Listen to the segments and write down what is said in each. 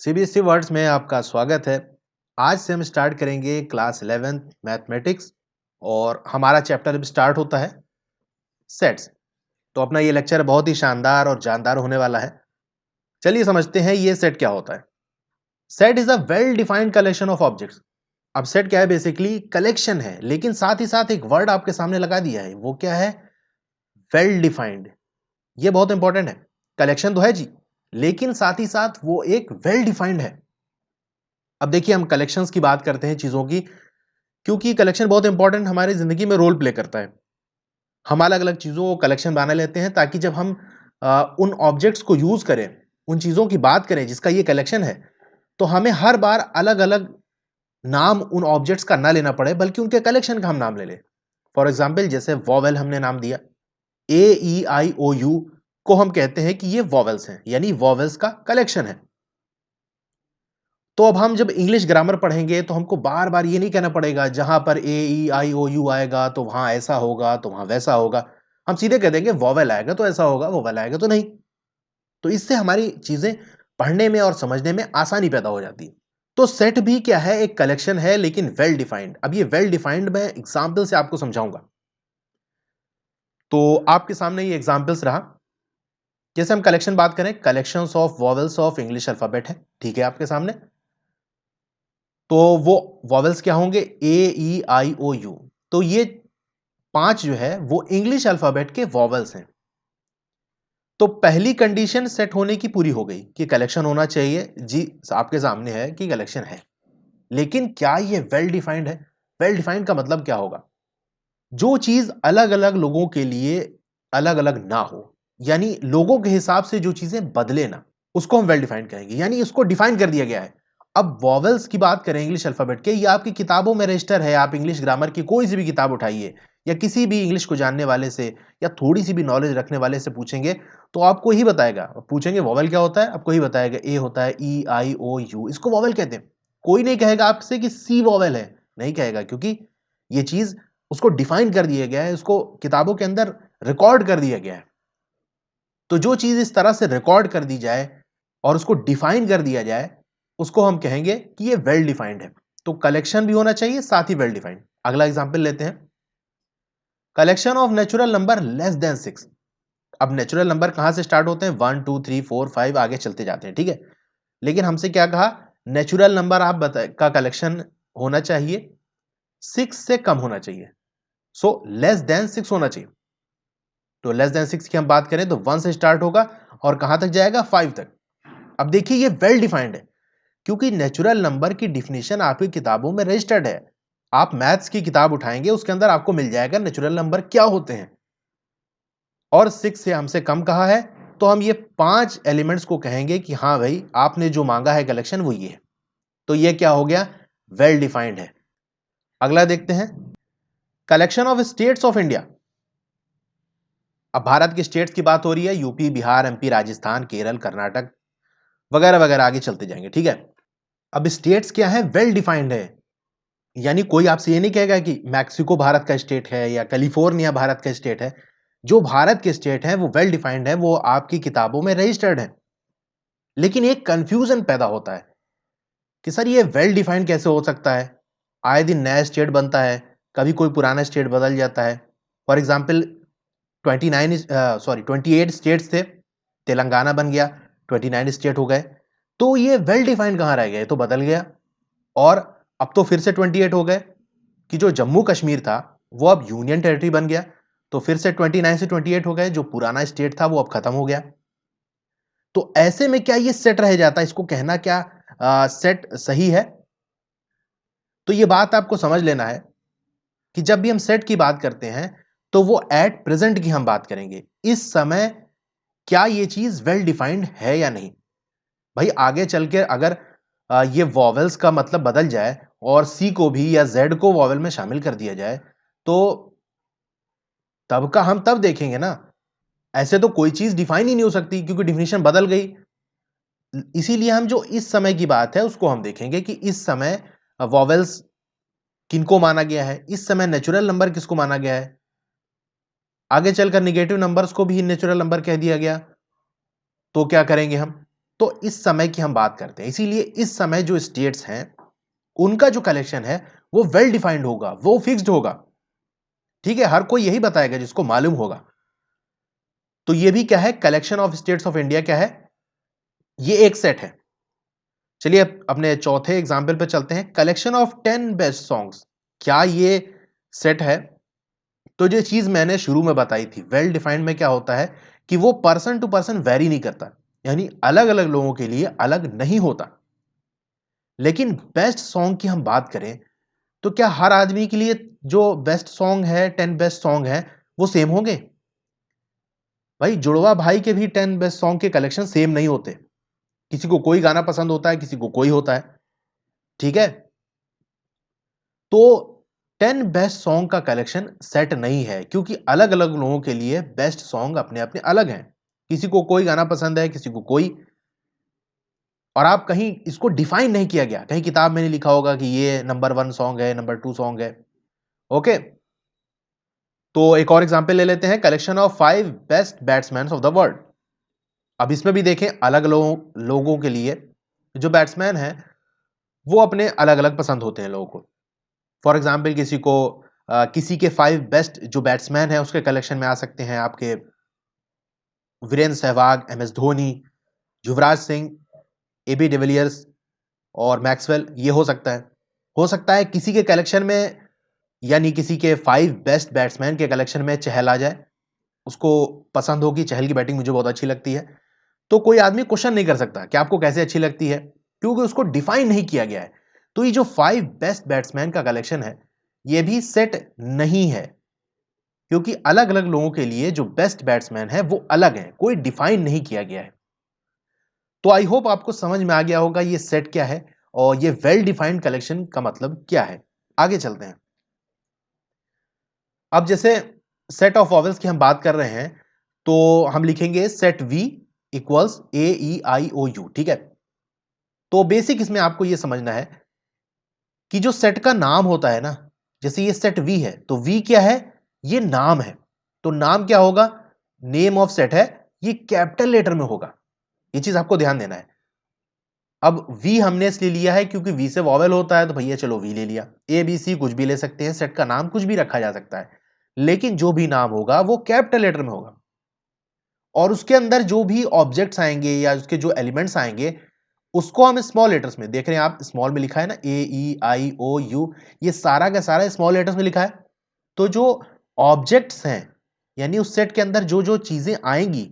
CBSE words में आपका स्वागत है। आज से हम स्टार्ट करेंगे क्लास 11th मैथमेटिक्स और हमारा चैप्टर अब स्टार्ट होता है सेट्स। तो अपना ये लेक्चर बहुत ही शानदार और जानदार होने वाला है। चलिए समझते हैं ये सेट क्या होता है। Set is a well defined collection of objects. अब सेट क्या है? बेसिकली कलेक्शन है, लेकिन साथ ही साथ एक वर्ड आपके सामने लगा दिया है। वो क्या है? Well defined. ये बहुत इंपॉर्टेंट है। कलेक्शन तो है जी, लेकिन साथ ही साथ वो एक वेल डिफाइंड है। अब देखिए, हम कलेक्शंस की बात करते हैं चीजों की, क्योंकि कलेक्शन बहुत इंपॉर्टेंट हमारी जिंदगी में रोल प्ले करता है। हम अलग अलग चीजों को कलेक्शन बना लेते हैं ताकि जब हम उन ऑब्जेक्ट्स को यूज करें, उन चीजों की बात करें जिसका ये कलेक्शन है, तो हमें हर बार अलग अलग नाम उन ऑब्जेक्ट्स का ना लेना पड़े, बल्कि उनके कलेक्शन का हम नाम ले लें। फॉर एग्जाम्पल, जैसे वॉवेल हमने नाम दिया, AEIOU को हम कहते हैं कि ये वॉवेल्स हैं, यानी वॉवेल्स का कलेक्शन है। तो अब हम जब इंग्लिश ग्रामर पढ़ेंगे तो हमको बार बार ये नहीं कहना पड़ेगा जहां पर AEIOU आएगा तो वहां ऐसा होगा, तो वहां वैसा होगा। हम सीधे कह देंगे वॉवेल आएगा तो ऐसा होगा, वॉवेल आएगा तो नहीं। तो इससे हमारी चीजें पढ़ने में और समझने में आसानी पैदा हो जाती है। तो सेट भी क्या है? एक कलेक्शन है, लेकिन वेल डिफाइंड। अब ये वेल डिफाइंड मैं एग्जाम्पल से आपको समझाऊंगा। तो आपके सामने ये एग्जाम्पल्स रहा। जैसे हम कलेक्शन बात करें, collections of vowels of English alphabet है, ठीक है आपके सामने। तो वो वॉवेल्स क्या होंगे? AEIOU। तो ये 5 जो है वो इंग्लिश अल्फाबेट के वॉवेल्स हैं। तो पहली कंडीशन सेट होने की पूरी हो गई कि कलेक्शन होना चाहिए जी। आपके सामने है कि कलेक्शन है, लेकिन क्या ये वेल डिफाइंड है? वेल डिफाइंड का मतलब क्या होगा? जो चीज अलग अलग लोगों के लिए अलग अलग ना हो, यानी लोगों के हिसाब से जो चीजें बदले ना, उसको हम वेल डिफाइंड कहेंगे, यानी इसको डिफाइन कर दिया गया है। अब वॉवेल्स की बात करें इंग्लिश अल्फाबेट के, ये आपकी किताबों में रजिस्टर है। आप इंग्लिश ग्रामर की कोई सी भी किताब उठाइए, या किसी भी इंग्लिश को जानने वाले से या थोड़ी सी भी नॉलेज रखने वाले से पूछेंगे, तो आपको ही बताएगा। पूछेंगे वॉवेल क्या होता है, आपको ही बताएगा ए होता है EIOU, इसको वॉवेल कहते हैं। कोई नहीं कहेगा आपसे कि सी वॉवेल है, नहीं कहेगा, क्योंकि ये चीज उसको डिफाइन कर दिया गया है, उसको किताबों के अंदर रिकॉर्ड कर दिया गया है। तो जो चीज इस तरह से रिकॉर्ड कर दी जाए और उसको डिफाइन कर दिया जाए, उसको हम कहेंगे कि ये वेल डिफाइंड है। तो कलेक्शन भी होना चाहिए, साथ ही वेल डिफाइंड। अगला एग्जांपल लेते हैं, collection of natural number less than 6। अब नेचुरल नंबर कहां से स्टार्ट होते हैं? 1 2 3 4 5 आगे चलते जाते हैं, ठीक है। लेकिन हमसे क्या कहा? नेचुरल नंबर आप बताए का कलेक्शन होना चाहिए 6 से कम होना चाहिए। सो लेस देन 6 होना चाहिए। तो लेस देन 6 की हम बात करें तो 1 से स्टार्ट होगा और कहां तक जाएगा? 5 तक। अब देखिए, ये वेल डिफाइंड है, क्योंकि नेचुरल नंबर की डिफिनेशन आपकी किताबों में रजिस्टर्ड है। आप मैथ्स की किताब उठाएंगे, उसके अंदर आपको मिल जाएगा नेचुरल नंबर क्या होते हैं। और 6 से हमसे कम कहा है, तो हम ये 5 एलिमेंट्स को कहेंगे कि हाँ भाई, आपने जो मांगा है कलेक्शन वो ये है। तो ये क्या हो गया? वेल डिफाइंड है। अगला देखते हैं, collection of states of India. अब भारत के स्टेट्स की बात हो रही है, यूपी, बिहार, MP, राजस्थान, केरल, कर्नाटक वगैरह वगैरह, आगे चलते जाएंगे, ठीक है। अब स्टेट्स क्या है? वेल डिफाइंड है। यानी कोई आपसे ये नहीं कहेगा कि मैक्सिको भारत का स्टेट है या कैलिफोर्निया भारत का स्टेट है। जो भारत के स्टेट है वो वेल डिफाइंड है, वो आपकी किताबों में रजिस्टर्ड है। लेकिन एक कंफ्यूजन पैदा होता है कि सर ये वेल डिफाइंड कैसे हो सकता है? आए दिन नया स्टेट बनता है, कभी कोई पुराना स्टेट बदल जाता है। फॉर एग्जाम्पल, 28 स्टेट्स थे, तेलंगाना बन गया, 29 स्टेट हो गए। तो ये वेल डिफाइंड कहाँ रह गए? तो बदल गया। और अब तो फिर से 28 हो गए कि जो जम्मू कश्मीर था वो अब यूनियन टेरिटरी बन गया। तो फिर से 29 से 28 हो गए, जो पुराना स्टेट था वो अब खत्म हो गया। तो ऐसे में क्या ये सेट रह जाता है? इसको कहना क्या सेट सही है? तो ये बात आपको समझ लेना है कि जब भी हम सेट की बात करते हैं तो वो एट प्रेजेंट की हम बात करेंगे। इस समय क्या ये चीज वेल डिफाइंड है या नहीं? भाई आगे चल के अगर ये वॉवेल्स का मतलब बदल जाए और सी को भी या जेड को वॉवेल में शामिल कर दिया जाए, तो तब का हम तब देखेंगे ना। ऐसे तो कोई चीज डिफाइन ही नहीं हो सकती, क्योंकि डिफिनेशन बदल गई। इसीलिए हम जो इस समय की बात है उसको हम देखेंगे कि इस समय वॉवेल्स किनको माना गया है, इस समय नेचुरल नंबर किसको माना गया है। आगे चलकर निगेटिव नंबर्स को भी नेचुरल नंबर कह दिया गया, तो क्या करेंगे हम? तो इस समय की हम बात करते हैं, इसीलिए इस समय जो स्टेट्स हैं उनका जो कलेक्शन है वो वेल डिफाइंड होगा, वो फिक्स्ड होगा। ठीक है, हर कोई यही बताएगा जिसको मालूम होगा। तो ये भी क्या है, collection of states of India क्या है, ये एक सेट है। चलिए अब अपने चौथे एग्जाम्पल पे चलते हैं, कलेक्शन ऑफ 10 बेस्ट सॉन्ग्स, क्या ये सेट है? तो जो चीज मैंने शुरू में बताई थी, वेल डिफाइंड में क्या होता है कि वो पर्सन टू पर्सन वेरी नहीं करता, यानी अलग अलग लोगों के लिए अलग नहीं होता। लेकिन बेस्ट सॉन्ग की हम बात करें तो क्या हर आदमी के लिए जो बेस्ट सॉन्ग है, 10 बेस्ट सॉन्ग है, वो सेम होंगे? भाई जुड़वा भाई के भी 10 बेस्ट सॉन्ग के कलेक्शन सेम नहीं होते। किसी को कोई गाना पसंद होता है, किसी को कोई होता है। ठीक है, तो 10 बेस्ट सॉन्ग का कलेक्शन सेट नहीं है, क्योंकि अलग अलग लोगों के लिए बेस्ट सॉन्ग अपने अपने अलग हैं। किसी को कोई गाना पसंद है, किसी को कोई। और आप कहीं इसको डिफाइन नहीं किया गया, कहीं किताब में नहीं लिखा होगा कि ये नंबर 1 सॉन्ग है, नंबर 2 सॉन्ग है। ओके, तो एक और एग्जांपल ले लेते हैं, collection of 5 best batsman of the world. अब इसमें भी देखें, अलग लोगों के लिए जो बैट्समैन हैं वो अपने अलग अलग पसंद होते हैं लोगों को। फॉर एग्जाम्पल किसी के 5 बेस्ट जो बैट्समैन है उसके कलेक्शन में आ सकते हैं आपके Virendra Sehwag, MS Dhoni, Yuvraj Singh, AB de Villiers और मैक्सवेल। ये हो सकता है किसी के कलेक्शन में, यानी किसी के 5 बेस्ट बैट्समैन के कलेक्शन में चहल आ जाए, उसको पसंद होगी, चहल की बैटिंग मुझे बहुत अच्छी लगती है। तो कोई आदमी क्वेश्चन नहीं कर सकता कि आपको कैसे अच्छी लगती है, क्योंकि उसको डिफाइन नहीं किया गया है। तो ये जो 5 बेस्ट बैट्समैन का कलेक्शन है, ये भी सेट नहीं है, क्योंकि अलग अलग लोगों के लिए जो बेस्ट बैट्समैन है वो अलग है, कोई डिफाइन नहीं किया गया है। तो आई होप आपको समझ में आ गया होगा ये सेट क्या है और ये वेल डिफाइंड कलेक्शन का मतलब क्या है। आगे चलते हैं। अब जैसे सेट ऑफ वॉवेल्स की हम बात कर रहे हैं, तो हम लिखेंगे सेट V इक्वल्स AEIOU। ठीक है, तो बेसिक इसमें आपको यह समझना है कि जो सेट का नाम होता है ना, जैसे ये सेट V है, तो V क्या है, ये नाम है। तो नाम क्या होगा, नेम ऑफ सेट है, ये कैपिटल लेटर में होगा। ये चीज आपको ध्यान देना है। अब V हमने इसलिए लिया है क्योंकि V से वॉवेल होता है, तो भैया चलो V ले लिया। ABC कुछ भी ले सकते हैं, सेट का नाम कुछ भी रखा जा सकता है, लेकिन जो भी नाम होगा वो कैपिटल लेटर में होगा। और उसके अंदर जो भी ऑब्जेक्ट्स आएंगे या उसके जो एलिमेंट्स आएंगे, उसको हम स्मॉल लेटर्स में, देख रहे हैं आप स्मॉल में लिखा है ना, AEIOU, ये सारा का सारा स्मॉल लेटर्स में लिखा है। तो जो ऑब्जेक्ट्स हैं, यानी उस सेट के अंदर जो जो चीजें आएंगी,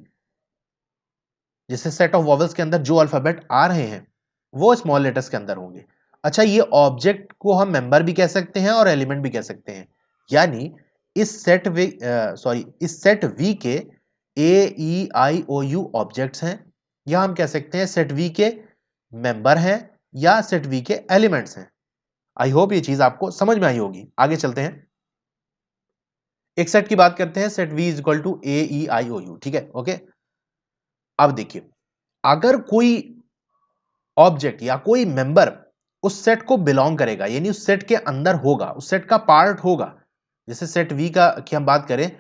जैसे सेट ऑफ वॉवेल्स के अंदर जो अल्फाबेट आ रहे हैं वो स्मॉल लेटर्स के अंदर होंगे। अच्छा, ये ऑब्जेक्ट को हम मेंबर भी कह सकते हैं और एलिमेंट भी कह सकते हैं। यानी इस सेट वी के AEIOU ऑब्जेक्ट्स हैं, या हम कह सकते हैं सेट वी के मेंबर हैं, या सेट वी के एलिमेंट्स हैं। आई होप ये चीज आपको समझ में आई होगी। आगे चलते हैं, एक सेट की बात करते हैं, set V is equal to AEIOU। ठीक है, ओके। अब देखिए, अगर कोई ऑब्जेक्ट या कोई मेंबर उस सेट को बिलोंग करेगा, यानी उस सेट के अंदर होगा, उस सेट का पार्ट होगा, जैसे सेट V का की हम बात करें,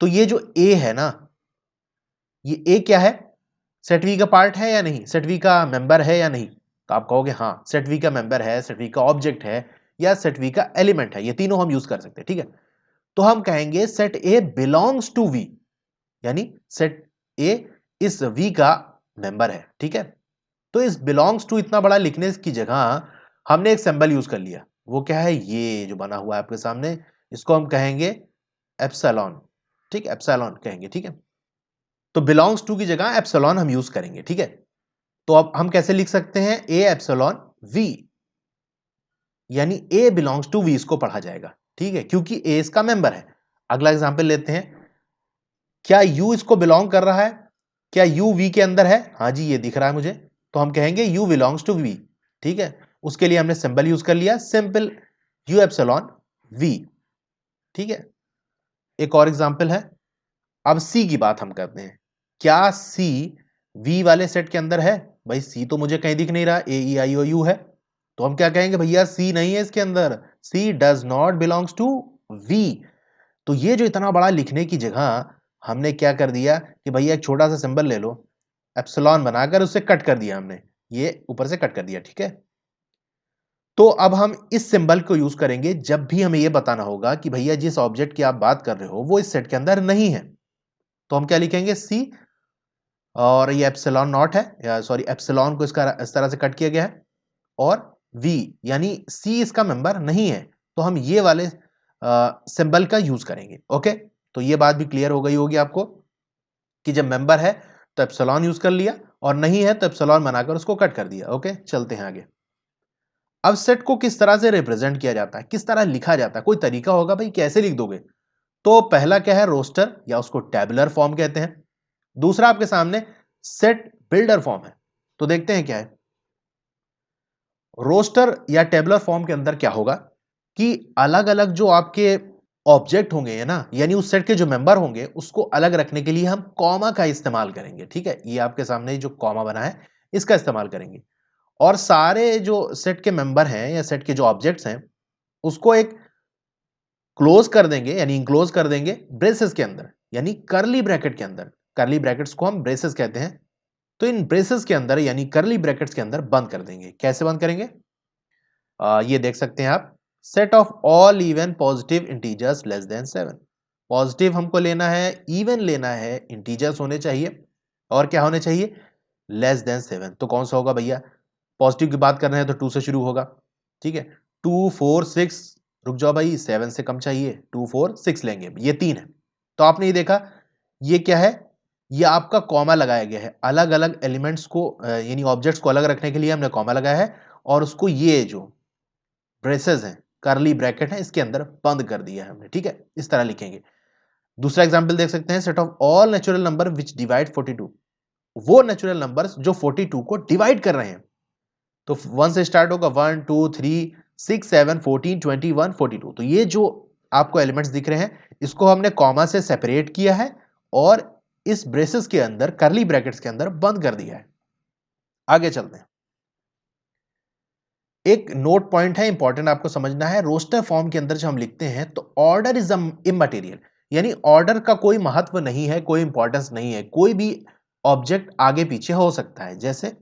तो ये जो A है ना, ये A क्या है, सेट V का पार्ट है या नहीं, सेट V का मेंबर है या नहीं? तो आप कहोगे हाँ, सेट V का मेंबर है, सेट V का ऑब्जेक्ट है, या सेट V का एलिमेंट है, ये तीनों हम यूज कर सकते हैं। ठीक है, तो हम कहेंगे set A belongs to V, यानी सेट A इस V का मेंबर है। ठीक है, तो इस बिलोंग्स टू इतना बड़ा लिखने की जगह हमने एक सिंबल यूज कर लिया। वो क्या है, ये जो बना हुआ है आपके सामने, इसको हम कहेंगे एप्सिलॉन। ठीक, एप्सिलॉन कहेंगे। ठीक है, तो बिलोंग्स टू की जगह एप्सिलॉन हम यूज करेंगे। ठीक है, तो अब हम कैसे लिख सकते हैं, ए एप्सिलॉन वी, यानी ए बिलोंग्स टू वी, इसको पढ़ा जाएगा। ठीक है, क्योंकि ए इसका मेंबर है। अगला एग्जांपल लेते हैं, क्या यू इसको बिलोंग कर रहा है, क्या यू वी के अंदर है? हाँ जी, ये दिख रहा है मुझे, तो हम कहेंगे यू बिलोंग्स टू वी। ठीक है, उसके लिए हमने सिंबल यूज कर लिया, सिंपल यू एप्सिलॉन वी। ठीक है, एक और एग्जांपल है। अब सी की बात हम करते हैं, क्या सी वी वाले सेट के अंदर है? भाई सी तो मुझे कहीं दिख नहीं रहा, AEIOU है, तो हम क्या कहेंगे, भैया सी नहीं है इसके अंदर, C does not belongs to V. तो ये जो इतना बड़ा लिखने की जगह हमने क्या कर दिया कि भैया एक छोटा सा सिंबल ले लो, एप्सिलॉन बनाकर उसे कट कर दिया हमने, ये ऊपर से कट कर दिया, ठीक है। तो अब हम इस सिंबल को यूज करेंगे जब भी हमें यह बताना होगा कि भैया जिस ऑब्जेक्ट की आप बात कर रहे हो वो इस सेट के अंदर नहीं है। तो हम क्या लिखेंगे, सी, और ये एप्सिलॉन नॉट है, या सॉरी एप्सिलॉन को इसका इस तरह से कट किया गया है, और वी यानी सी इसका मेंबर नहीं है, तो हम ये वाले सिंबल का यूज करेंगे। ओके, तो ये बात भी क्लियर हो गई होगी आपको कि जब मेंबर है तो एप्सिलॉन यूज कर लिया, और नहीं है तो एप्सिलॉन बनाकर उसको कट कर दिया। ओके, चलते हैं आगे। अब सेट को किस तरह से रिप्रेजेंट किया जाता है, किस तरह लिखा जाता है, कोई तरीका होगा भाई, कैसे लिख दोगे? तो पहला क्या है, रोस्टर, या उसको टेबुलर फॉर्म कहते हैं। दूसरा आपके सामने सेट बिल्डर फॉर्म है। तो देखते हैं क्या है। रोस्टर या टेबुलर फॉर्म के अंदर क्या होगा कि अलग अलग जो आपके ऑब्जेक्ट होंगे, है ना, यानी उस सेट के जो मेंबर होंगे उसको अलग रखने के लिए हम कॉमा का इस्तेमाल करेंगे। ठीक है, ये आपके सामने जो कॉमा बना है इसका इस्तेमाल करेंगे, और सारे जो सेट के मेंबर हैं या सेट के जो ऑब्जेक्ट्स हैं उसको एक क्लोज कर देंगे, यानी इंक्लोज कर देंगे ब्रेसेस के अंदर, यानी करली ब्रैकेट के अंदर। करली ब्रैकेट्स को हम ब्रेसेस कहते हैं। तो इन ब्रेसेस के अंदर यानी करली ब्रैकेट्स के अंदर बंद कर देंगे। कैसे बंद करेंगे? ये देख सकते हैं आप, set of all even positive integers less than 7। Positive हमको लेना है, इवन लेना है, इंटीजर्स होने चाहिए, और क्या होने चाहिए, लेस देन 7। तो कौन सा होगा भैया? पॉजिटिव की बात कर रहे हैं तो 2 से शुरू होगा, ठीक है। 2 4 6, रुक जाओ भाई, 7 से कम चाहिए, 2 4 6 लेंगे, ये 3 है। तो आपने ये देखा, ये क्या है, ये आपका कॉमा लगाया गया है। अलग अलग एलिमेंट्स को यानी ऑब्जेक्ट्स को अलग रखने के लिए हमने कॉमा लगाया है, और उसको ये जो ब्रेसेस हैं, करली ब्रैकेट है, इसके अंदर बंद कर दिया है हमने। ठीक है, इस तरह लिखेंगे। दूसरा एग्जांपल देख सकते हैं, set of all natural number which divide 42। वो नेचुरल नंबर्स जो 42 को डिवाइड कर रहे हैं। तो 1 से स्टार्ट होगा, 1 2 3 6 7 14 21 42। तो ये जो आपको एलिमेंट्स दिख रहे हैं इसको हमने कॉमा से सेपरेट किया है, और इस ब्रेसेस के अंदर करली ब्रैकेट्स के अंदर बंद कर दिया है। आगे चलते हैं। एक नोट पॉइंट है, इंपॉर्टेंट आपको समझना है। रोस्टर फॉर्म के अंदर जब हम लिखते हैं तो ऑर्डर इज इममटेरियल, यानी ऑर्डर का कोई महत्व नहीं है, कोई इंपॉर्टेंस नहीं है। कोई भी ऑब्जेक्ट आगे पीछे हो सकता है। जैसे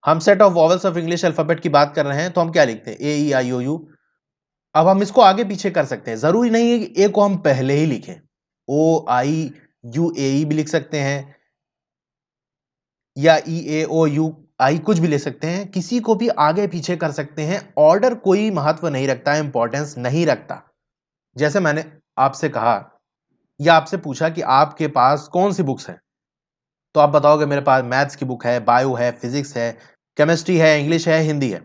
हम set of vowels of English alphabet की बात कर रहे हैं तो हम क्या लिखते हैं, ए ई आई ओ यू। अब हम इसको आगे पीछे कर सकते हैं, जरूरी नहीं है कि ए को हम पहले ही लिखें। ओ आई यू ए ई भी लिख सकते हैं, या ई ए ओ यू आई कुछ भी ले सकते हैं, किसी को भी आगे पीछे कर सकते हैं। ऑर्डर कोई महत्व नहीं रखता है, इंपॉर्टेंस नहीं रखता। जैसे मैंने आपसे कहा या आपसे पूछा कि आपके पास कौन सी बुक्स हैं, तो आप बताओगे मेरे पास मैथ्स की बुक है, बायो है, फिजिक्स है, केमिस्ट्री है, इंग्लिश है, हिंदी है।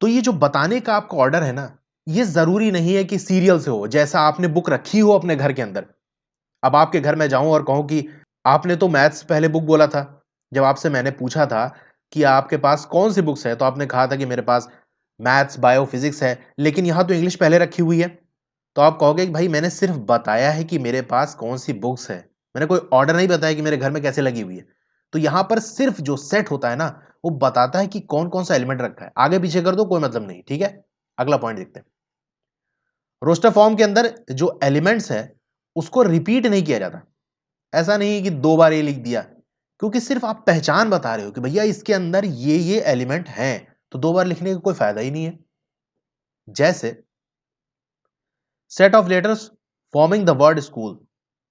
तो ये जो बताने का आपका ऑर्डर है ना, ये जरूरी नहीं है कि सीरियल से हो, जैसा आपने बुक रखी हो अपने घर के अंदर। अब आपके घर में जाऊं और कहूं कि आपने तो मैथ्स पहले बुक बोला था, जब आपसे मैंने पूछा था कि आपके पास कौन सी बुक्स है, तो आपने कहा था कि मेरे पास मैथ्स बायो फिजिक्स है, लेकिन यहां तो इंग्लिश पहले रखी हुई है। तो आप कहोगे कि भाई मैंने सिर्फ बताया है कि मेरे पास कौन सी बुक्स है, मैंने कोई ऑर्डर नहीं बताया कि मेरे घर में कैसे लगी हुई है। तो यहां पर सिर्फ जो सेट होता है ना, वो बताता है कि कौन कौन सा एलिमेंट रखा है। आगे पीछे कर दो कोई मतलब नहीं। ठीक है, अगला पॉइंट देखते हैं। रोस्टर फॉर्म के अंदर जो एलिमेंट्स है उसको रिपीट नहीं किया जाता। ऐसा नहीं है कि 2 बार ये लिख दिया, क्योंकि सिर्फ आप पहचान बता रहे हो कि भैया इसके अंदर ये एलिमेंट हैं, तो 2 बार लिखने का कोई फायदा ही नहीं है। जैसे set of letters forming the word school.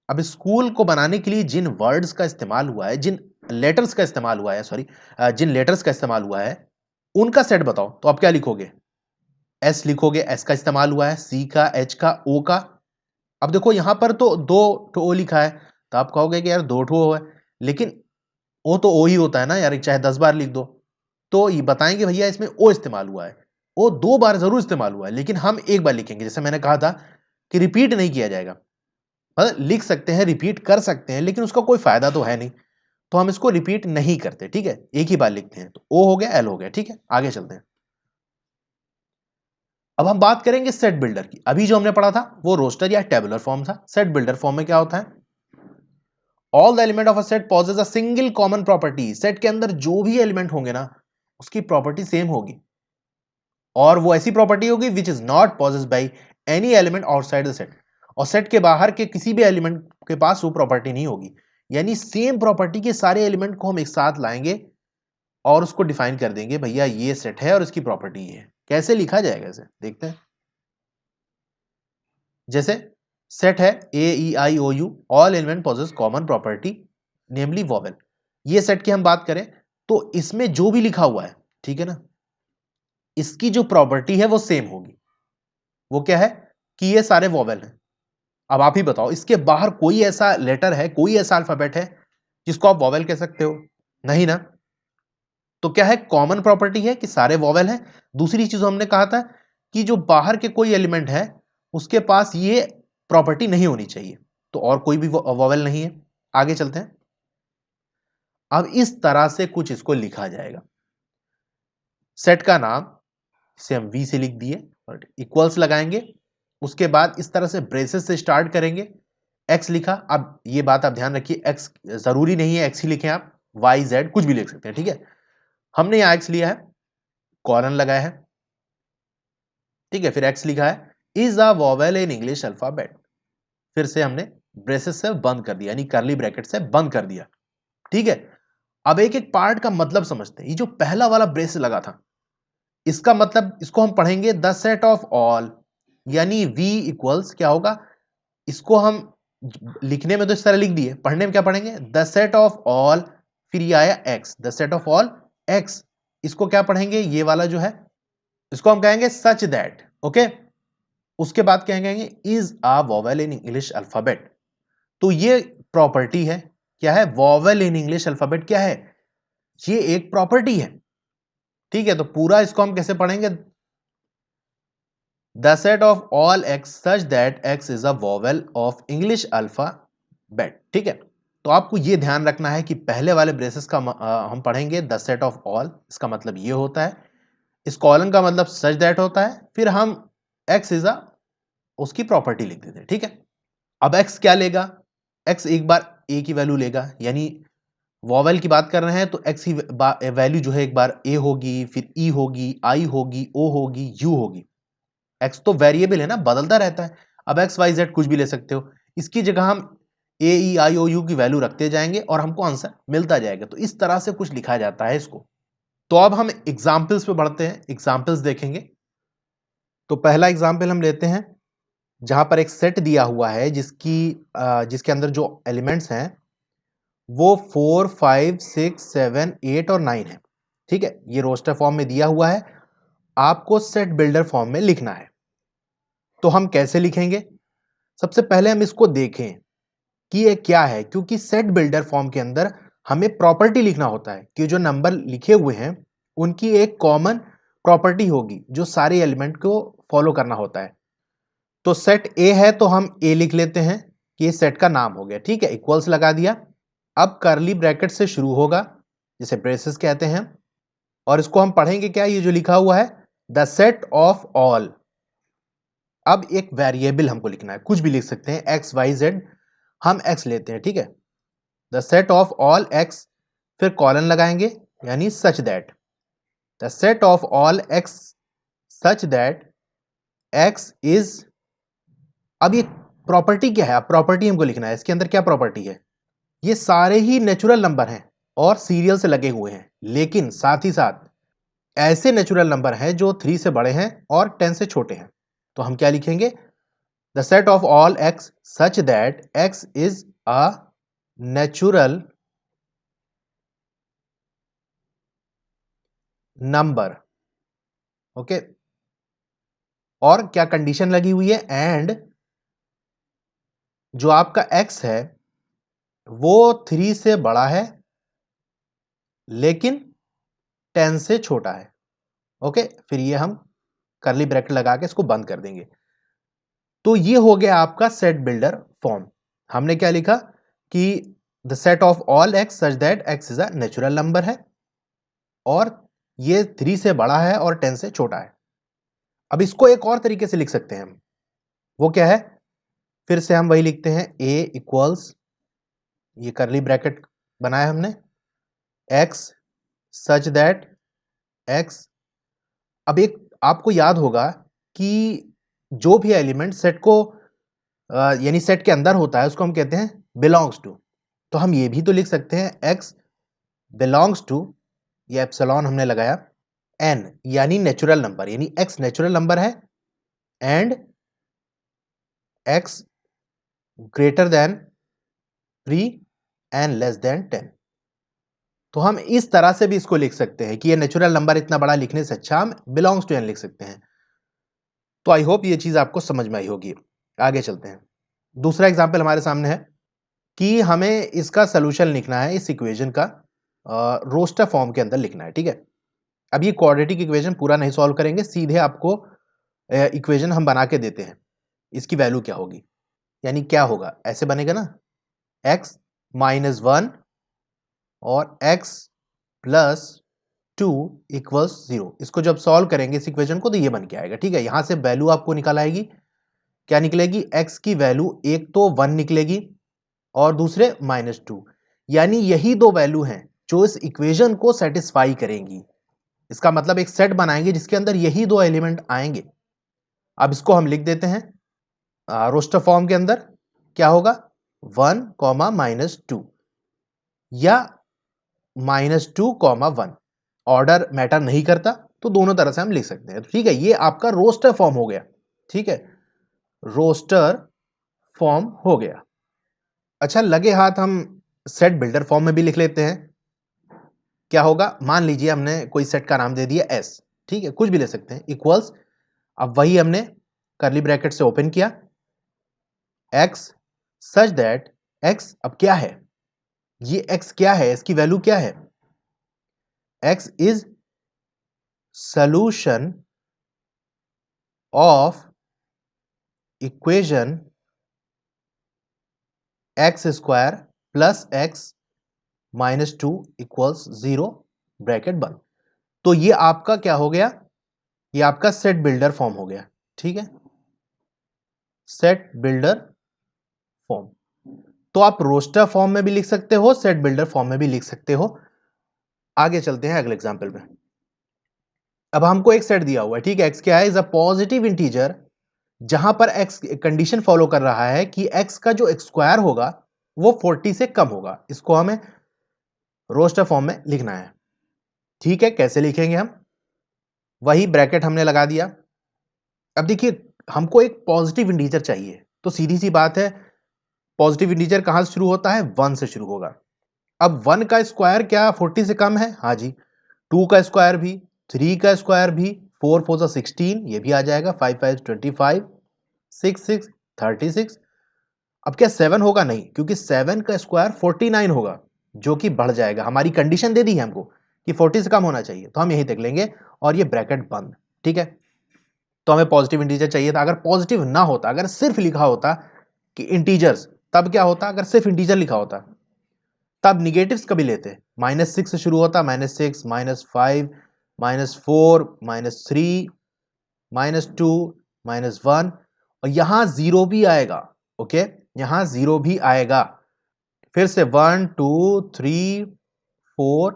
अब स्कूल को बनाने के लिए जिन वर्ड्स का इस्तेमाल हुआ है, जिन लेटर्स का इस्तेमाल हुआ है, सॉरी, जिन लेटर्स का इस्तेमाल हुआ है उनका सेट बताओ। तो आप क्या लिखोगे? एस लिखोगे, एस का इस्तेमाल हुआ है, सी का, एच का, ओ का। अब देखो यहां पर तो 2 ठो ओ लिखा है, तो आप कहोगे कि यार 2 ठो ओ है, लेकिन ओ तो ओ ही होता है ना यार, चाहे 10 बार लिख दो। तो ये बताएंगे भैया इसमें ओ इस्तेमाल हुआ है, ओ 2 बार जरूर इस्तेमाल हुआ है, लेकिन हम 1 बार लिखेंगे। जैसे मैंने कहा था कि रिपीट नहीं किया जाएगा। मतलब लिख सकते हैं, रिपीट कर सकते हैं, लेकिन उसका कोई फायदा तो है नहीं, तो हम इसको रिपीट नहीं करते। ठीक है, एक ही बार लिखते हैं। तो ओ हो गया, एल हो गया। ठीक है, आगे चलते हैं। अब हम बात करेंगे सेट बिल्डर की। अभी जो हमने पढ़ा था वो रोस्टर या टेबुलर फॉर्म था। सेट बिल्डर फॉर्म में क्या होता है? All the element of a set possess a single common property. Set के अंदर जो भी एलिमेंट होंगे ना, उसकी प्रॉपर्टी सेम होगी, और वो ऐसी प्रॉपर्टी होगी which is not possess by any element outside the set. और सेट के बाहर के किसी भी एलिमेंट के पास वो प्रॉपर्टी नहीं होगी। यानी सेम प्रॉपर्टी के सारे एलिमेंट को हम एक साथ लाएंगे और उसको डिफाइन कर देंगे, भैया ये सेट है और इसकी प्रॉपर्टी ये है। कैसे लिखा जाएगा इसे देखते हैं। जैसे सेट है A E I O U, all element posses common property namely vowel. ये सेट की हम बात करें तो इसमें जो भी लिखा हुआ है, ठीक है ना, इसकी जो प्रॉपर्टी है वो सेम होगी। वो क्या है कि ये सारे वॉवेल हैं। अब आप ही बताओ, इसके बाहर कोई ऐसा लेटर है, कोई ऐसा अल्फाबेट है जिसको आप वॉवेल कह सकते हो? नहीं ना। तो क्या है, कॉमन प्रॉपर्टी है कि सारे वॉवेल हैं। दूसरी चीज हमने कहा था कि जो बाहर के कोई एलिमेंट है उसके पास ये प्रॉपर्टी नहीं होनी चाहिए, तो और कोई भी वॉवेल नहीं है। आगे चलते हैं। अब इस तरह से कुछ इसको लिखा जाएगा। सेट का नाम से हम वी से लिख दिए और इक्वल्स लगाएंगे। उसके बाद इस तरह से ब्रेसेस से स्टार्ट करेंगे। एक्स लिखा। अब ये बात आप ध्यान रखिए, एक्स जरूरी नहीं है एक्स ही लिखें, आप वाई जेड कुछ भी लिख सकते हैं, ठीक है। हमने यहां एक्स लिया है, कॉलन लगाया है, ठीक है। फिर एक्स लिखा है, is a vowel in English alphabet. फिर से हमने ब्रेसेस से बंद कर दिया, यानी कर्ली ब्रैकेट से बंद कर दिया, ठीक है। अब एक एक पार्ट का मतलब समझते हैं। ये जो पहला वाला ब्रेस लगा था, इसका मतलब, इसको हम पढ़ेंगे द सेट ऑफ ऑल, यानी v इक्वल्स क्या होगा, इसको हम लिखने में तो इस तरह लिख दिए, पढ़ने में क्या पढ़ेंगे, द सेट ऑफ ऑल, फिर ये आया x, the set of all x। इसको क्या पढ़ेंगे, ये वाला जो है, इसको हम कहेंगे सच दैट, ओके। उसके बाद क्या कहेंगे, is a vowel in English alphabet. तो ये प्रॉपर्टी है, क्या है, वॉवेल इन इंग्लिश अल्फाबेट क्या है, ये एक प्रॉपर्टी है, ठीक है। तो पूरा इसको हम कैसे पढ़ेंगे, the set of all x such that x is a vowel of English alphabet, ठीक है। तो आपको ये ध्यान रखना है कि पहले वाले ब्रेसेस का हम पढ़ेंगे द सेट ऑफ ऑल, इसका मतलब ये होता है। इस कॉलन का मतलब सच दैट होता है। फिर हम एक्स इज अ, उसकी प्रॉपर्टी लिख देते हैं, ठीक है। अब एक्स क्या लेगा, एक्स एक बार ए की वैल्यू लेगा, यानी वॉवेल की बात कर रहे हैं तो एक्स की वैल्यू जो है एक बार ए होगी, फिर ई होगी, आई होगी, ओ होगी, यू होगी। एक्स तो वेरिएबल है ना, बदलता रहता है। अब एक्स वाई जेड कुछ भी ले सकते हो, इसकी जगह हम ए ई आई ओ यू की वैल्यू रखते जाएंगे और हमको आंसर मिलता जाएगा। तो इस तरह से कुछ लिखा जाता है इसको। तो अब हम एग्जाम्पल्स पे बढ़ते हैं, एग्जाम्पल्स देखेंगे। तो पहला एग्जाम्पल हम लेते हैं जहां पर एक सेट दिया हुआ है जिसके अंदर जो एलिमेंट्स हैं वो 4 5 6 7 8 और 9 है, ठीक है। ये रोस्टर फॉर्म में दिया हुआ है, आपको सेट बिल्डर फॉर्म में लिखना है। तो हम कैसे लिखेंगे, सबसे पहले हम इसको देखें कि ये क्या है, क्योंकि सेट बिल्डर फॉर्म के अंदर हमें प्रॉपर्टी लिखना होता है कि जो नंबर लिखे हुए हैं उनकी एक कॉमन प्रॉपर्टी होगी जो सारे एलिमेंट को फॉलो करना होता है। तो सेट ए है तो हम ए लिख लेते हैं कि ये सेट का नाम हो गया, ठीक है। इक्वल्स लगा दिया। अब कर्ली ब्रैकेट से शुरू होगा, जिसे ब्रेसेस कहते हैं, और इसको हम पढ़ेंगे क्या, ये जो लिखा हुआ है द सेट ऑफ ऑल। अब एक वेरिएबल हमको लिखना है, कुछ भी लिख सकते हैं, एक्स वाई जेड, हम एक्स लेते हैं, ठीक है। The set of all x, फिर कॉलन लगाएंगे, यानी such that the set of all x such that x is. अब ये प्रॉपर्टी क्या है, अब प्रॉपर्टी हमको लिखना है, इसके अंदर क्या प्रॉपर्टी है, ये सारे ही नेचुरल नंबर हैं और सीरियल से लगे हुए हैं, लेकिन साथ ही साथ ऐसे नेचुरल नंबर हैं जो 3 से बड़े हैं और 10 से छोटे हैं। तो हम क्या लिखेंगे, the set of all x such that x is a natural number, okay. और क्या कंडीशन लगी हुई है, एंड जो आपका x है वो 3 से बड़ा है लेकिन 10 से छोटा है, ओके। फिर ये हम करली ब्रैकेट लगा के इसको बंद कर देंगे। तो ये हो गया आपका सेट बिल्डर फॉर्म। हमने क्या लिखा कि the set of all x such that x is a natural number है और ये 3 से बड़ा है और 10 से छोटा है। अब इसको एक और तरीके से लिख सकते हैं हम, वो क्या है, फिर से हम वही लिखते हैं, a इक्वल्स, ये करली ब्रैकेट बनाया हमने, x सच दैट x। अब एक आपको याद होगा कि जो भी एलिमेंट सेट को यानी सेट के अंदर होता है उसको हम कहते हैं बिलोंग्स टू। तो हम ये भी तो लिख सकते हैं x बिलोंग्स टू, ये एप्सिलॉन हमने लगाया, n यानी नेचुरल नंबर, यानी x नेचुरल नंबर है and x greater than 3 and less than 10। तो हम इस तरह से भी इसको लिख सकते हैं कि ये नेचुरल नंबर इतना बड़ा लिखने से अच्छा हम बिलोंग्स टू n लिख सकते हैं। तो आई होप ये चीज आपको समझ में आई होगी। आगे चलते हैं। दूसरा एग्जाम्पल हमारे सामने है कि हमें इसका सोल्यूशन लिखना है, इस इक्वेशन का रोस्टर फॉर्म के अंदर लिखना है, ठीक है। अब ये क्वाड्रेटिक इक्वेशन पूरा नहीं सॉल्व करेंगे, सीधे आपको इक्वेशन हम बना के देते हैं, इसकी वैल्यू क्या होगी, यानी क्या होगा, ऐसे बनेगा ना, x माइनस 1 और x प्लस 2 इक्वल्स 0। इसको जब सॉल्व करेंगे इस इक्वेशन को तो ये बन के आएगा, ठीक है। यहां से वैल्यू आपको निकल आएगी, क्या निकलेगी, x की वैल्यू एक तो 1 निकलेगी और दूसरे -2, यानी यही दो वैल्यू हैं जो इस इक्वेशन को सेटिस्फाई करेंगी। इसका मतलब एक सेट बनाएंगे जिसके अंदर यही दो एलिमेंट आएंगे। अब इसको हम लिख देते हैं रोस्टर फॉर्म के अंदर, क्या होगा 1, -2 या -2, 1। ऑर्डर मैटर नहीं करता, तो दोनों तरह से हम लिख सकते हैं, ठीक है। ये आपका रोस्टर फॉर्म हो गया, ठीक है, रोस्टर फॉर्म हो गया। अच्छा, लगे हाथ हम सेट बिल्डर फॉर्म में भी लिख लेते हैं। क्या होगा, मान लीजिए हमने कोई सेट का नाम दे दिया S, ठीक है, कुछ भी ले सकते हैं, इक्वल्स, अब वही हमने करली ब्रैकेट से ओपन किया, x सच दैट x, अब क्या है, ये x क्या है, इसकी वैल्यू क्या है, x is solution of equation x square plus x -2 equals 0 bracket बंद। तो ये आपका क्या हो गया, ये आपका सेट बिल्डर फॉर्म हो गया, ठीक है, सेट बिल्डर फॉर्म। तो आप रोस्टर फॉर्म में भी लिख सकते हो, सेट बिल्डर फॉर्म में भी लिख सकते हो। आगे चलते हैं अगले एग्जांपल में। अब हमको एक सेट दिया हुआ है, ठीक है, x क्या है, इज अ पॉजिटिव इंटीजर, जहां पर x कंडीशन फॉलो कर रहा है कि x का जो स्क्वायर होगा वो 40 से कम होगा। इसको हमें रोस्टर फॉर्म में लिखना है, ठीक है। कैसे लिखेंगे हम, वही ब्रैकेट हमने लगा दिया। अब देखिए, हमको एक पॉजिटिव इंटीजर चाहिए, तो सीधी सी बात है, पॉजिटिव इंटीजर कहां से शुरू होता है, 1 से शुरू होगा। अब 1 का स्क्वायर क्या 40 से कम है, हाँ जी, 2 का स्क्वायर भी, 3 का स्क्वायर भी, 4 4 16, ये भी आ जाएगा, 5 5 25, 6 6 36। अब क्या 7 होगा, नहीं, क्योंकि 7 का स्क्वायर 49 होगा, जो कि बढ़ जाएगा। हमारी कंडीशन दे दी है हमको कि 40 से कम होना चाहिए, तो हम यही देख लेंगे और ये ब्रैकेट बंद, ठीक है। तो हमें पॉजिटिव इंटीजर चाहिए था। अगर पॉजिटिव ना होता, अगर सिर्फ लिखा होता कि इंटीजर्स, तब क्या होता, अगर सिर्फ इंटीजर लिखा होता तब निगेटिव्स कभी लेते, -6 से शुरू होता, -6 -5 -4 -3 -2 -1, और यहां 0 भी आएगा, ओके, यहां 0 भी आएगा। फिर से 1 2 3 4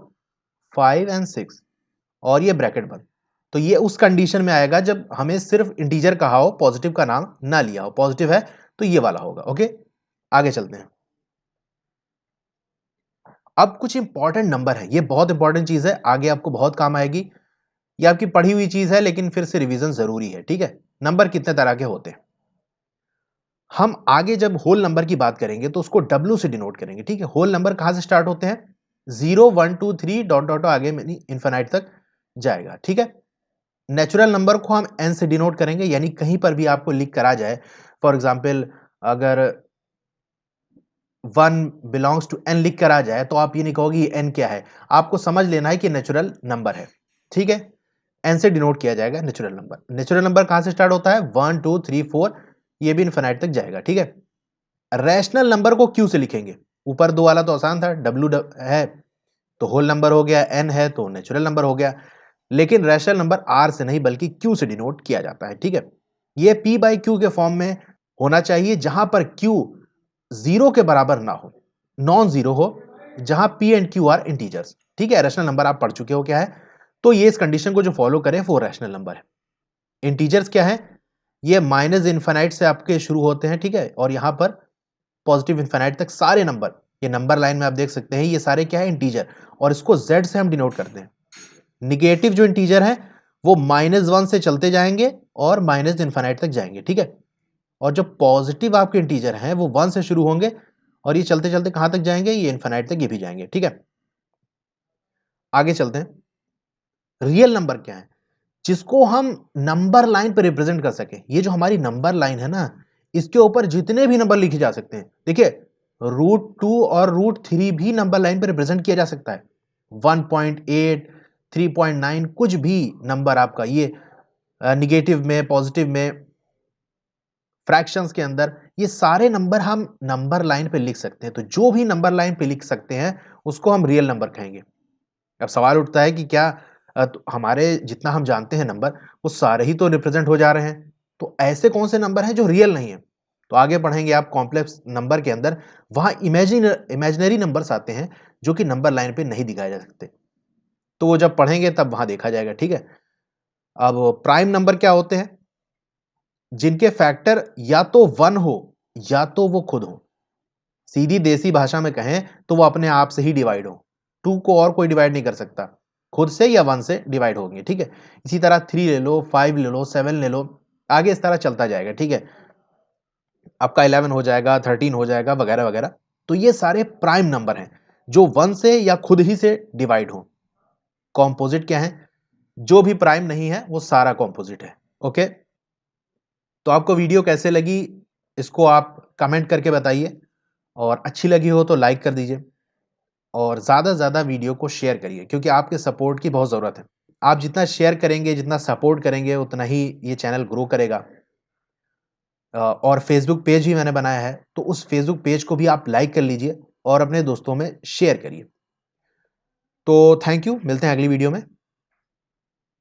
5 एंड 6, और ये ब्रैकेट बंद। तो ये उस कंडीशन में आएगा जब हमें सिर्फ इंटीजर कहा हो, पॉजिटिव का नाम ना लिया हो। पॉजिटिव है तो ये वाला होगा, ओके। आगे चलते हैं। अब कुछ इंपॉर्टेंट नंबर है, ये बहुत इंपॉर्टेंट चीज है, आगे आपको बहुत काम आएगी। ये आपकी पढ़ी हुई चीज है, लेकिन फिर से रिवीजन जरूरी है, ठीक है। नंबर कितने तरह के होते हैं, हम आगे जब होल नंबर की बात करेंगे तो उसको W से डिनोट करेंगे, ठीक है। होल नंबर कहां से स्टार्ट होते हैं, 0 1 2 3 डॉट डॉट आगे इनफिनाइट तक जाएगा, ठीक है। नेचुरल नंबर को हम n से डिनोट करेंगे, यानी कहीं पर भी आपको लिख कर आ जाए, फॉर एग्जाम्पल अगर 1 बिलोंग्स टू n लिख कर आ जाए, तो आप ये नहीं कहोगे ये n क्या है, आपको समझ लेना है कि नेचुरल नंबर है, ठीक है। n से डिनोट किया जाएगा नेचुरल नंबर। नेचुरल नंबर कहां से स्टार्ट होता है, 1 2 3 4, ये भी इनफिनाइट तक जाएगा, ठीक है। रैशनल नंबर को q से लिखेंगे, ऊपर दो वाला तो आसान था, w है तो होल नंबर हो गया, n है तो नेचुरल नंबर हो गया। लेकिन रैशनल नंबर r से नहीं बल्कि q से डिनोट किया जाता है, ठीक है। ये p बाई q के फॉर्म में होना चाहिए, जहां पर q 0 के बराबर ना हो, नॉन जीरो हो, जहां p and q are integers, ठीक है। रैशनल नंबर आप पढ़ चुके हो क्या है, तो ये इस कंडीशन को जो फॉलो करे वो रैशनल नंबर है। इंटीजर्स क्या है, ये माइनस इनफाइनाइट से आपके शुरू होते हैं, ठीक है, और यहां पर पॉजिटिव इनफाइनाइट तक सारे नंबर ये नंबर लाइन में आप देख सकते हैं, ये सारे क्या है, इंटीजर, और इसको z से हम डिनोट करते हैं। निगेटिव जो इंटीजर है वो -1 से चलते जाएंगे और माइनस इन्फिनिटी तक जाएंगे, ठीक है। और जो पॉजिटिव आपके इंटीजर हैं वो 1 से शुरू होंगे और ये चलते चलते कहां तक जाएंगे, ये इन्फिनिटी तक ये भी जाएंगे, ठीक है। आगे चलते हैं। रियल नंबर क्या है, जिसको हम नंबर लाइन पे रिप्रेजेंट कर सके। ये जो हमारी नंबर लाइन है ना, इसके ऊपर जितने भी नंबर लिखे जा सकते हैं। देखिए, √2 और √3 भी नंबर लाइन पे रिप्रेजेंट किया जा सकता है। 1.8, 3.9, कुछ भी नंबर आपका, ये निगेटिव में, पॉजिटिव में, फ्रैक्शंस के अंदर, ये सारे नंबर हम नंबर लाइन पे लिख सकते हैं। तो जो भी नंबर लाइन पे लिख सकते हैं उसको हम रियल नंबर कहेंगे। अब सवाल उठता है कि क्या तो हमारे जितना हम जानते हैं नंबर, वो सारे ही तो रिप्रेजेंट हो जा रहे हैं, तो ऐसे कौन से नंबर हैं जो रियल नहीं है। तो आगे पढ़ेंगे आप कॉम्प्लेक्स नंबर के अंदर, वहां इमेजिनरी नंबर्स आते हैं जो कि नंबर लाइन पे नहीं दिखाए जा सकते। तो वो जब पढ़ेंगे तब वहां देखा जाएगा, ठीक है। अब प्राइम नंबर क्या होते हैं, जिनके फैक्टर या तो 1 हो या तो वो खुद हो। सीधी देसी भाषा में कहें तो वो अपने आप से ही डिवाइड हो। 2 को और कोई डिवाइड नहीं कर सकता, खुद से या 1 से डिवाइड होंगे, ठीक है। इसी तरह 3 ले लो, 5 ले लो, 7 ले लो, आगे इस तरह चलता जाएगा, ठीक है। आपका 11 हो जाएगा, 13 हो जाएगा, वगैरह वगैरह। तो ये सारे प्राइम नंबर हैं जो 1 से या खुद ही से डिवाइड हो। कॉम्पोजिट क्या है, जो भी प्राइम नहीं है वो सारा कॉम्पोजिट है, ओके। तो आपको वीडियो कैसे लगी, इसको आप कमेंट करके बताइए, और अच्छी लगी हो तो लाइक कर दीजिए, और ज़्यादा से ज़्यादा वीडियो को शेयर करिए, क्योंकि आपके सपोर्ट की बहुत ज़रूरत है। आप जितना शेयर करेंगे, जितना सपोर्ट करेंगे, उतना ही ये चैनल ग्रो करेगा। और फेसबुक पेज भी मैंने बनाया है, तो उस फेसबुक पेज को भी आप लाइक कर लीजिए और अपने दोस्तों में शेयर करिए। तो थैंक यू, मिलते हैं अगली वीडियो में।